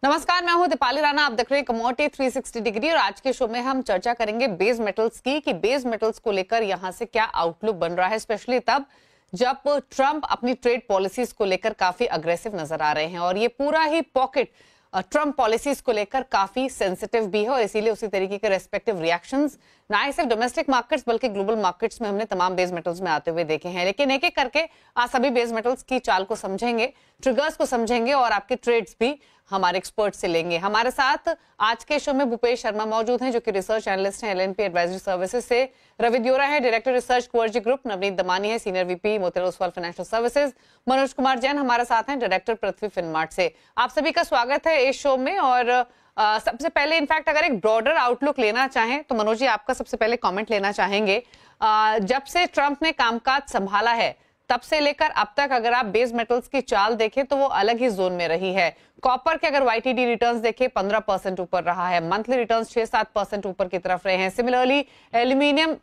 नमस्कार, मैं हूं दीपाली राणा। आप देख रहे हैं कमोडिटी 360 डिग्री और आज के शो में हम चर्चा करेंगे बेस मेटल्स की कि बेस मेटल्स को लेकर यहां से क्या आउटलुक बन रहा है, स्पेशली तब जब ट्रंप अपनी ट्रेड पॉलिसीज को लेकर काफी अग्रेसिव नजर आ रहे हैं और ये पूरा ही पॉकेट ट्रंप पॉलिसीज को लेकर काफी सेंसिटिव भी है और इसीलिए उसी तरीके के रेस्पेक्टिव रिएक्शंस ना ही सिर्फ डोमेस्टिक मार्केट्स बल्कि ग्लोबल मार्केट्स में हमने तमाम बेस मेटल्स में आते हुए देखे हैं। लेकिन एक एक करके आज सभी बेस मेटल्स की चाल को समझेंगे, ट्रिगर्स को समझेंगे और आपके ट्रेड्स भी हमारे एक्सपर्ट से लेंगे। हमारे साथ आज के शो में भूपेश शर्मा मौजूद हैं जो कि रिसर्च एनालिस्ट हैं एलएनपी एडवाइजरी सर्विसेज से, रवि दियोरा है डायरेक्टर रिसर्च क्वर्जी ग्रुप, नवनीत दमानी है senior VP Motilal Oswal financial services, Manoj Kumar Jain हमारे साथ हैं डायरेक्टर पृथ्वी फिनमार्ट से। आप सभी का स्वागत है इस शो में। और सबसे पहले इनफैक्ट अगर एक ब्रॉडर आउटलुक लेना चाहें तो मनोज जी आपका सबसे पहले कमेंट लेना चाहेंगे। जब से ट्रंप ने कामकाज संभाला है तब से लेकर अब तक अगर आप बेस मेटल्स की चाल देखें तो वो अलग ही जोन में रही है। कॉपर के अगर वाईटीडी रिटर्न्स देखें 15% ऊपर रहा है, मंथली रिटर्न्स 6-7% ऊपर की तरफ रहे हैं। सिमिलरली एल्यूमिनियम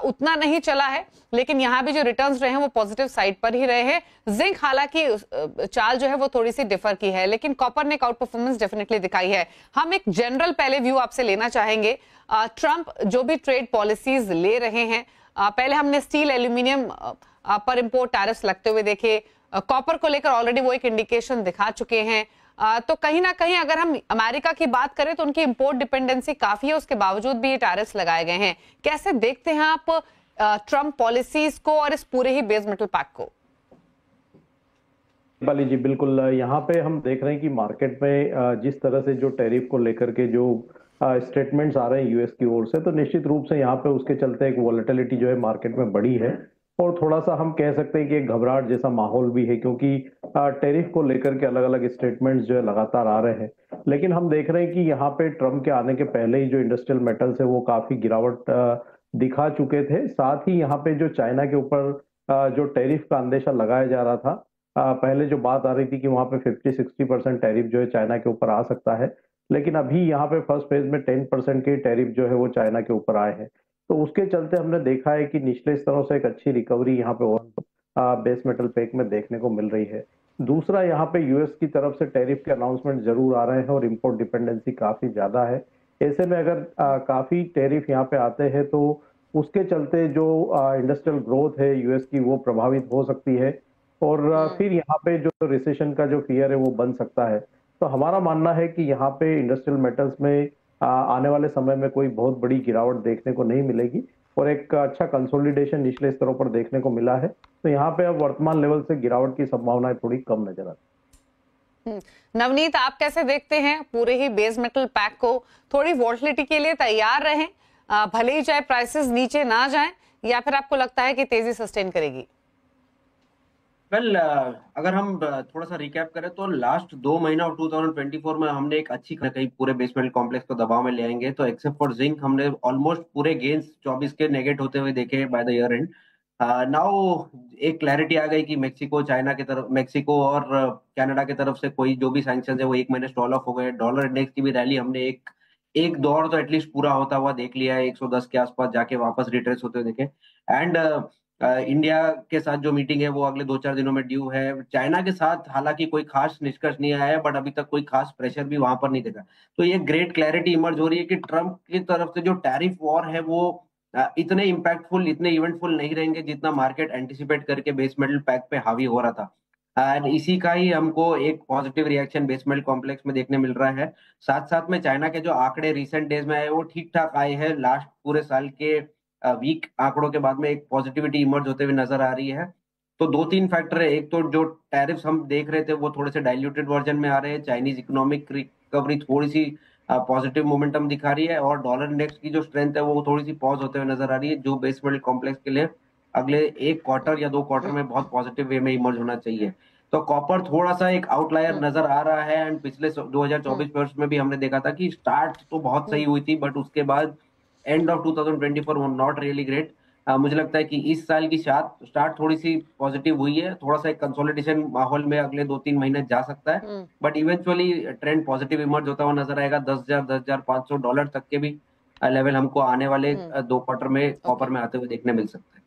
उतना नहीं चला है लेकिन यहाँ भी जो रिटर्न्स रहे हैं वो पॉजिटिव साइड पर ही रहे हैं। जिंक हालांकि चाल जो है वो थोड़ी सी डिफर की है लेकिन कॉपर ने एक आउट परफॉर्मेंस डेफिनेटली दिखाई है। हम एक जनरल पहले व्यू आपसे लेना चाहेंगे। ट्रंप जो भी ट्रेड पॉलिसीज ले रहे हैं, पहले हमने स्टील एल्यूमिनियम पर इंपोर्ट टैरिफ्स लगते हुए देखे, कॉपर को लेकर ऑलरेडी वो एक इंडिकेशन दिखा चुके हैं। तो कहीं ना कहीं अगर हम अमेरिका की बात करें तो उनकी इंपोर्ट डिपेंडेंसी काफी है, उसके बावजूद भी ये टैरिफ्स लगाए गए हैं। कैसे देखते हैं आप ट्रंप पॉलिसीज को और इस पूरे ही बेस मेटल पैक को? बाली जी बिल्कुल, यहाँ पे हम देख रहे हैं कि मार्केट में जिस तरह से जो टैरिफ को लेकर के जो स्टेटमेंट्स आ रहे हैं यूएस की ओर से, तो निश्चित रूप से यहाँ पे उसके चलते एक वॉलेटिलिटी जो है मार्केट में बढ़ी है और थोड़ा सा हम कह सकते हैं कि एक घबराहट जैसा माहौल भी है क्योंकि टैरिफ को लेकर के अलग अलग स्टेटमेंट्स जो है लगातार आ रहे हैं। लेकिन हम देख रहे हैं कि यहाँ पे ट्रंप के आने के पहले ही जो इंडस्ट्रियल मेटल्स है वो काफी गिरावट दिखा चुके थे। साथ ही यहाँ पे जो चाइना के ऊपर जो टैरिफ का अंदेशा लगाया जा रहा था, पहले जो बात आ रही थी कि वहां पे 50-60% टैरिफ जो है चाइना के ऊपर आ सकता है, लेकिन अभी यहाँ पे फर्स्ट फेज में 10% के टैरिफ जो है वो चाइना के ऊपर आए हैं। तो उसके चलते हमने देखा है कि निचले स्तरों से एक अच्छी रिकवरी यहाँ पे बेस मेटल पैक में देखने को मिल रही है। दूसरा, यहाँ पे यूएस की तरफ से टैरिफ के अनाउंसमेंट जरूर आ रहे हैं और इम्पोर्ट डिपेंडेंसी काफी ज्यादा है। ऐसे में अगर काफी टैरिफ यहाँ पे आते हैं तो उसके चलते जो इंडस्ट्रियल ग्रोथ है यूएस की वो प्रभावित हो सकती है और फिर यहाँ पे जो रिसेशन का जो फियर है वो बन सकता है। तो हमारा मानना है कि यहाँ पे इंडस्ट्रियल मेटल्स में आने वाले समय में कोई बहुत बड़ी गिरावट देखने को नहीं मिलेगी और एक अच्छा कंसोलिडेशन निचले स्तरों पर देखने को मिला है। तो यहाँ पे अब वर्तमान लेवल से गिरावट की संभावनाएं थोड़ी कम नजर आती है। नवनीत, आप कैसे देखते हैं पूरे ही बेस मेटल पैक को? थोड़ी वॉलेटिलिटी के लिए तैयार रहें, भले ही चाहे प्राइसेस नीचे ना जाएं, या फिर आपको लगता है कि तेजी सस्टेन करेगी? अगर हम थोड़ा सा रिकैप करें तो लास्ट 2 महीना और 2024 में हमने एक अच्छी कहीं पूरे बेस मेटल कॉम्प्लेक्स को दबाव में ले आएंगे। तो एक्सेप्ट फॉर जिंक हमने ऑलमोस्ट पूरे गेन्स 24 के नेगेट होते हुए देखे by the year and. Now एक क्लैरिटी आ गई कि मेक्सिको चाइना की तरफ, मेक्सिको और कनाडा की तरफ से कोई जो भी सैंक्शन है वो 1 महीने स्टॉल ऑफ हो गए। डॉलर इंडेक्स की भी रैली हमने एक एक दौर तो एटलीस्ट पूरा होता हुआ देख लिया है, 110 के आसपास जाके वापस रिट्रेस होते हुए देखे। एंड इंडिया के साथ जो मीटिंग है वो अगले 2-4 दिनों में ड्यू है। चाइना के साथ हालांकि कोई खास निष्कर्ष नहीं आया है बट अभी तक कोई खास प्रेशर भी वहां पर नहीं देखा। तो ये ग्रेट क्लैरिटी इमर्ज हो रही है कि ट्रंप की तरफ से जो टैरिफ वॉर है वो इतने इम्पैक्टफुल, इतने इवेंटफुल नहीं रहेंगे जितना मार्केट एंटिसिपेट करके बेस मेटल पैक पे हावी हो रहा था। एंड इसी का ही हमको एक positive reaction base metal complex में देखने मिल रहा है। साथ साथ में चाइना के जो आंकड़े रिसेंट डेज में आए वो ठीक ठाक आए हैं। लास्ट पूरे साल के वीक आंकड़ों के बाद में एक पॉजिटिविटी इमर्ज होते हुए नजर आ रही है। तो 2-3 फैक्टर है। एक तो जो टैरिफ्स हम देख रहे थे वो थोड़े से डाइल्यूटेड वर्जन में आ रहे हैं, चाइनीज इकोनॉमिक रिकवरी थोड़ी सी पॉजिटिव मोमेंटम दिखा रही है और डॉलर इंडेक्स की जो स्ट्रेंथ है वो थोड़ी सी पॉज होते हुए नजर आ रही है, जो बेस मेटल कॉम्प्लेक्स के लिए अगले 1 क्वार्टर या 2 क्वार्टर में बहुत पॉजिटिव वे में इमर्ज होना चाहिए। तो कॉपर थोड़ा सा एक आउटलायर नजर आ रहा है एंड पिछले 2024 वर्ष में भी हमने देखा था कि स्टार्ट तो बहुत सही हुई थी बट उसके बाद एंड ऑफ 2024 वो नॉट रियली ग्रेट। मुझे लगता है कि इस साल की स्टार्ट थोड़ी सी पॉजिटिव हुई है, थोड़ा सा एक कंसोलिडेशन माहौल में अगले 2-3 महीने जा सकता है but eventually trend positive emerge होता हुआ नजर आएगा। 10,000-10,500 डॉलर तक के भी लेवल हमको आने वाले 2 क्वार्टर में कॉपर में आते हुए देखने मिल सकते हैं।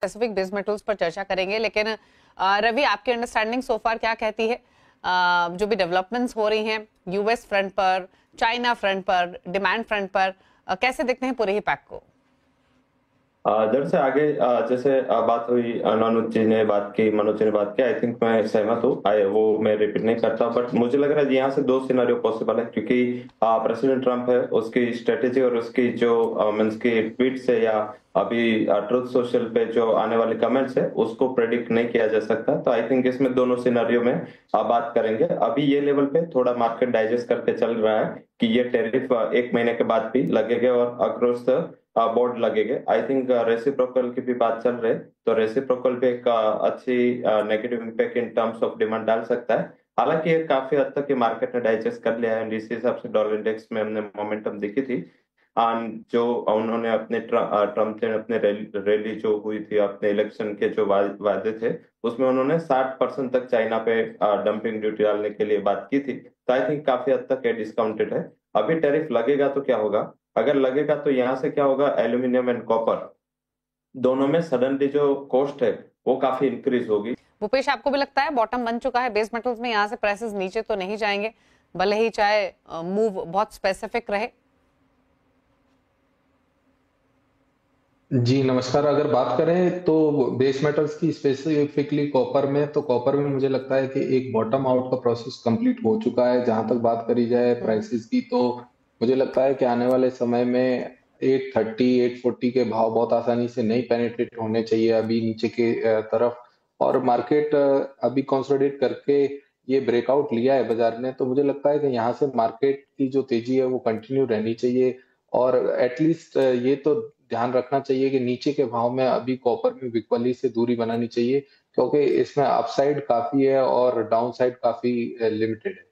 स्पेसिफिक बेस मेटल्स पर चर्चा करेंगे, लेकिन रवि, आपकी अंडरस्टैंडिंग सो फार क्या कहती है? जो भी डेवलपमेंट्स हो रही हैं यूएस फ्रंट पर, चाइना फ्रंट पर, डिमांड फ्रंट पर, कैसे देखते हैं पूरे ही पैक को? जब से आगे जैसे बात हुई, अनुज जी ने बात की, मनोज जी ने बात की, आई थिंक मैं सहमत हूँ। वो मैं रिपीट नहीं करता, बट मुझे लग रहा है यहाँ से दो सिनेरियो पॉसिबल है, क्योंकि प्रेसिडेंट ट्रम्प है, उसकी स्ट्रेटेजी और उसकी जो मीन्स की ट्वीट से या अभी ट्रुथ सोशल पे जो आने वाले कमेंट्स है उसको प्रेडिक्ट नहीं किया जा सकता। तो आई थिंक इसमें दोनों सिनेरियो में बात करेंगे। अभी ये लेवल पे थोड़ा मार्केट डाइजेस्ट करके चल रहा है कि ये टैरिफ एक महीने के बाद भी लगेगा और अक्रॉस द बोर्ड लगेगा। आई थिंक रेसिप्रोकल की भी बात चल रही है, तो रेसिप्रोकल भी एक अच्छी negative impact in terms of demand डाल सकता है। हालांकि ये काफी हद तक मार्केट ने डाइजेस्ट कर लिया है, इस हिसाब से डॉलर इंडेक्स में हमने मोमेंटम देखी थी। जो उन्होंने अपने ट्रम्प ने अपने रैली जो हुई थी, अपने इलेक्शन के जो वादे थे, उसमें उन्होंने 60% तक चाइना पे डंपिंग ड्यूटी डालने के लिए बात की थी। तो आई थिंक काफी हद तक ये डिस्काउंटेड है। अभी टैरिफ लगेगा तो क्या होगा? अगर लगेगा तो यहाँ से क्या होगा, एल्यूमिनियम एंड कॉपर दोनों में सडनली जो कॉस्ट है वो काफी इंक्रीज होगी। भूपेश, आपको भी लगता है बॉटम बन चुका है बेस मेटल्स में? यहाँ से प्राइसेस नीचे तो नहीं जाएंगे, भले ही चाहे मूव बहुत स्पेसिफिक रहे? जी नमस्कार। अगर बात करें तो बेस मेटल्स की स्पेसिफिकली कॉपर में, तो कॉपर में मुझे लगता है कि एक बॉटम आउट का प्रोसेस कंप्लीट हो चुका है। जहां तक बात करी जाए प्राइसेस की, तो मुझे लगता है कि आने वाले समय में 830 840 के भाव बहुत आसानी से नहीं पेनिट्रेट होने चाहिए अभी नीचे के तरफ। और मार्केट अभी कंसोलिडेट करके ये ब्रेकआउट लिया है बाजार ने, तो मुझे लगता है कि यहाँ से मार्केट की जो तेजी है वो कंटिन्यू रहनी चाहिए। और एटलीस्ट ये तो ध्यान रखना चाहिए कि नीचे के भाव में अभी कॉपर में बिकवली से दूरी बनानी चाहिए, क्योंकि इसमें अपसाइड काफी है और डाउन साइड काफी लिमिटेड है।